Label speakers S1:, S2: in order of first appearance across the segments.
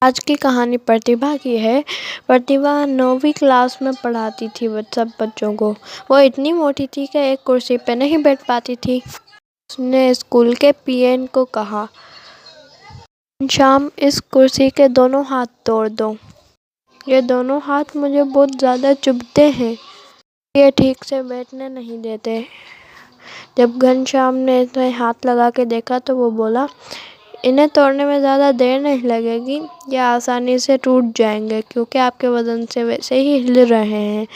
S1: आज की कहानी प्रतिभा की है। प्रतिभा 9वीं क्लास में पढ़ाती थी सब बच्चों को। वो इतनी मोटी थी कि एक कुर्सी पे नहीं बैठ पाती थी। उसने स्कूल के पीएन को कहा, शाम इस कुर्सी के दोनों हाथ तोड़ दो। ये दोनों हाथ मुझे बहुत ज़्यादा चुभते हैं। ये ठीक से बैठने नहीं देते। जब घनश्याम ने इन्हें हाथ लगा के देखा तो वो बोला, इन्हें तोड़ने में ज़्यादा देर नहीं लगेगी, ये आसानी से टूट जाएंगे क्योंकि आपके वज़न से वैसे ही हिल रहे हैं।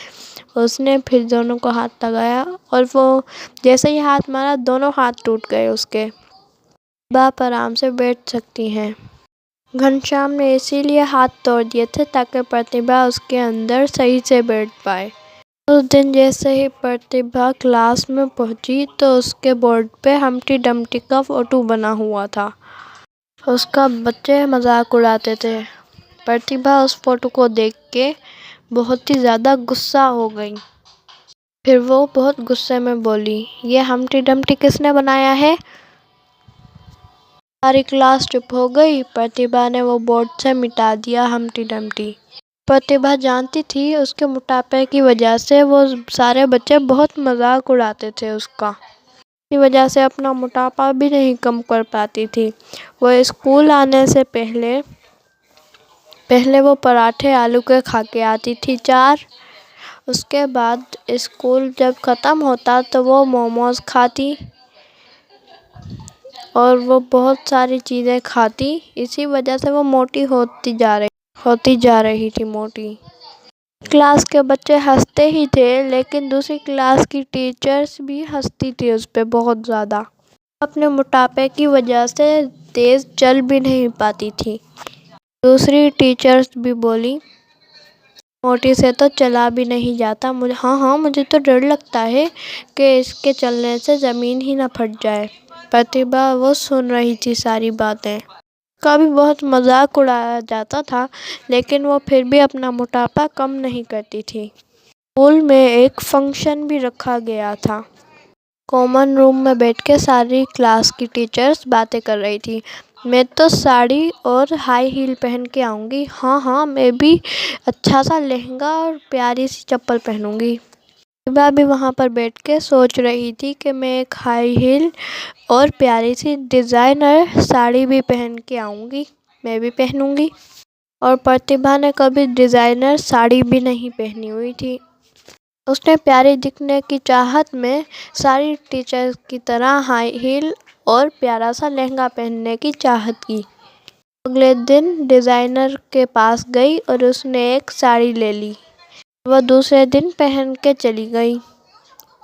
S1: उसने फिर दोनों को हाथ लगाया और वो जैसे ही हाथ मारा दोनों हाथ टूट गए उसके। आप आराम से बैठ सकती हैं। घनश्याम ने इसीलिए हाथ तोड़ दिए थे ताकि प्रतिभा उसके अंदर सही से बैठ पाए। उस दिन जैसे ही प्रतिभा क्लास में पहुंची तो उसके बोर्ड पे हम्टी डम्टी का फोटो बना हुआ था। उसका बच्चे मजाक उड़ाते थे। प्रतिभा उस फोटो को देख के बहुत ही ज़्यादा गुस्सा हो गई। फिर वो बहुत गुस्से में बोली, ये हम्टी डम्टी किसने बनाया है? सारी क्लास चुप हो गई। प्रतिभा ने वो बोर्ड से मिटा दिया हम्टी डम्टी। प्रतिभा जानती थी उसके मोटापे की वजह से वो सारे बच्चे बहुत मजाक उड़ाते थे उसका। की वजह से अपना मोटापा भी नहीं कम कर पाती थी। वो स्कूल आने से पहले वो पराठे आलू के खा के आती थी 4। उसके बाद स्कूल जब ख़त्म होता तो वो मोमोज खाती और वो बहुत सारी चीज़ें खाती। इसी वजह से वो मोटी होती जा रही थी मोटी। क्लास के बच्चे हंसते ही थे लेकिन दूसरी क्लास की टीचर्स भी हंसती थी उस पर बहुत ज़्यादा। अपने मोटापे की वजह से तेज़ चल भी नहीं पाती थी। दूसरी टीचर्स भी बोली, मोटी से तो चला भी नहीं जाता। मुझे तो डर लगता है कि इसके चलने से ज़मीन ही ना फट जाए। प्रतिभा वो सुन रही थी सारी बातें। का भी बहुत मजाक उड़ाया जाता था लेकिन वो फिर भी अपना मोटापा कम नहीं करती थी। स्कूल में एक फंक्शन भी रखा गया था। कॉमन रूम में बैठ के सारी क्लास की टीचर्स बातें कर रही थी। मैं तो साड़ी और हाई हील पहन के आऊँगी। हाँ, मैं भी अच्छा सा लहंगा और प्यारी सी चप्पल पहनूँगी। प्रतिभा भी वहाँ पर बैठ के सोच रही थी कि मैं एक हाई हील और प्यारी सी डिज़ाइनर साड़ी भी पहन के आऊँगी, मैं भी पहनूँगी। और प्रतिभा ने कभी डिज़ाइनर साड़ी भी नहीं पहनी हुई थी। उसने प्यारी दिखने की चाहत में सारी टीचर्स की तरह हाई हील और प्यारा सा लहंगा पहनने की चाहत की। अगले दिन डिज़ाइनर के पास गई और उसने एक साड़ी ले ली। वह दूसरे दिन पहन के चली गई।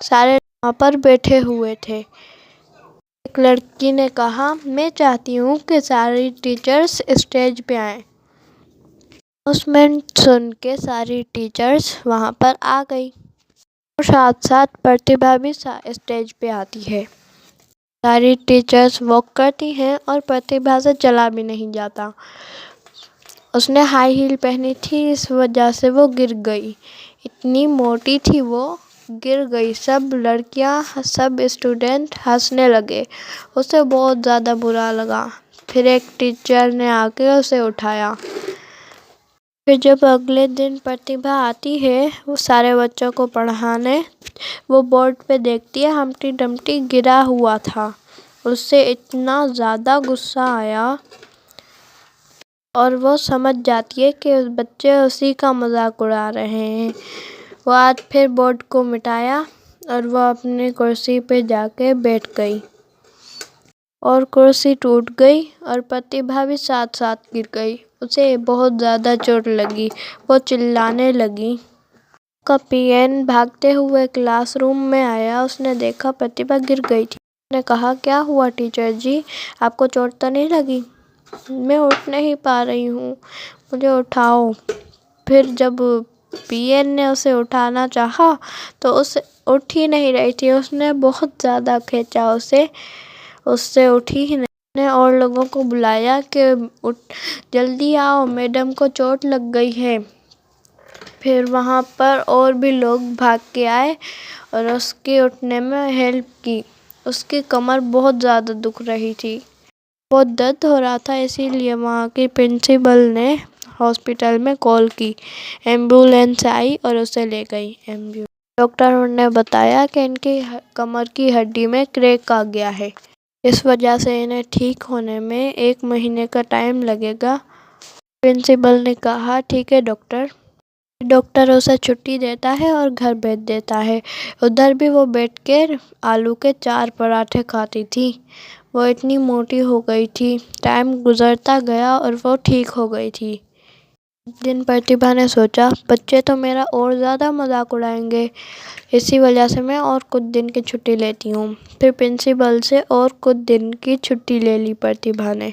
S1: सारे वहाँ पर बैठे हुए थे। एक लड़की ने कहा, मैं चाहती हूँ कि सारी टीचर्स स्टेज पे आएं। अनाउंसमेंट सुन के सारी टीचर्स वहाँ पर आ गई और साथ साथ प्रतिभा भी स्टेज पे आती है। सारी टीचर्स वॉक करती हैं और प्रतिभा से चला भी नहीं जाता। उसने हाई हील पहनी थी, इस वजह से वो गिर गई। इतनी मोटी थी वो, गिर गई। सब लड़कियां, सब स्टूडेंट हंसने लगे। उसे बहुत ज़्यादा बुरा लगा। फिर एक टीचर ने आके उसे उठाया। फिर जब अगले दिन प्रतिभा आती है वो सारे बच्चों को पढ़ाने, वो बोर्ड पे देखती है हम्टी डम्टी गिरा हुआ था। उससे इतना ज़्यादा गुस्सा आया और वो समझ जाती है कि बच्चे उसी का मजाक उड़ा रहे हैं। वो आज फिर बोर्ड को मिटाया और वह अपनी कुर्सी पे जाके बैठ गई और कुर्सी टूट गई और प्रतिभा भी साथ साथ गिर गई। उसे बहुत ज़्यादा चोट लगी। वो चिल्लाने लगी। का पीएन भागते हुए क्लासरूम में आया। उसने देखा प्रतिभा गिर गई थी। उसने कहा, क्या हुआ टीचर जी, आपको चोट तो नहीं लगी? मैं उठ नहीं पा रही हूँ, मुझे उठाओ। फिर जब पीएन ने उसे उठाना चाहा तो उसे उठ ही नहीं रही थी। उसने बहुत ज़्यादा खींचा उससे उठी ही नहीं। उसने और लोगों को बुलाया कि जल्दी आओ, मैडम को चोट लग गई है। फिर वहाँ पर और भी लोग भाग के आए और उसके उठने में हेल्प की। उसकी कमर बहुत ज़्यादा दुख रही थी। बहुत दर्द हो रहा था, इसीलिए वहाँ की प्रिंसिपल ने हॉस्पिटल में कॉल की। एम्बुलेंस आई और उसे ले गई। डॉक्टरों ने बताया कि इनकी कमर की हड्डी में क्रैक आ गया है, इस वजह से इन्हें ठीक होने में 1 महीने का टाइम लगेगा। प्रिंसिपल ने कहा, ठीक है डॉक्टर। डॉक्टर उसे छुट्टी देता है और घर भेज देता है। उधर भी वो बैठकर आलू के 4 पराठे खाती थी। वो इतनी मोटी हो गई थी। टाइम गुजरता गया और वो ठीक हो गई थी। एक दिन प्रतिभा ने सोचा, बच्चे तो मेरा और ज़्यादा मजाक उड़ाएंगे, इसी वजह से मैं और कुछ दिन की छुट्टी लेती हूँ। फिर प्रिंसिपल से और कुछ दिन की छुट्टी ले ली प्रतिभा ने।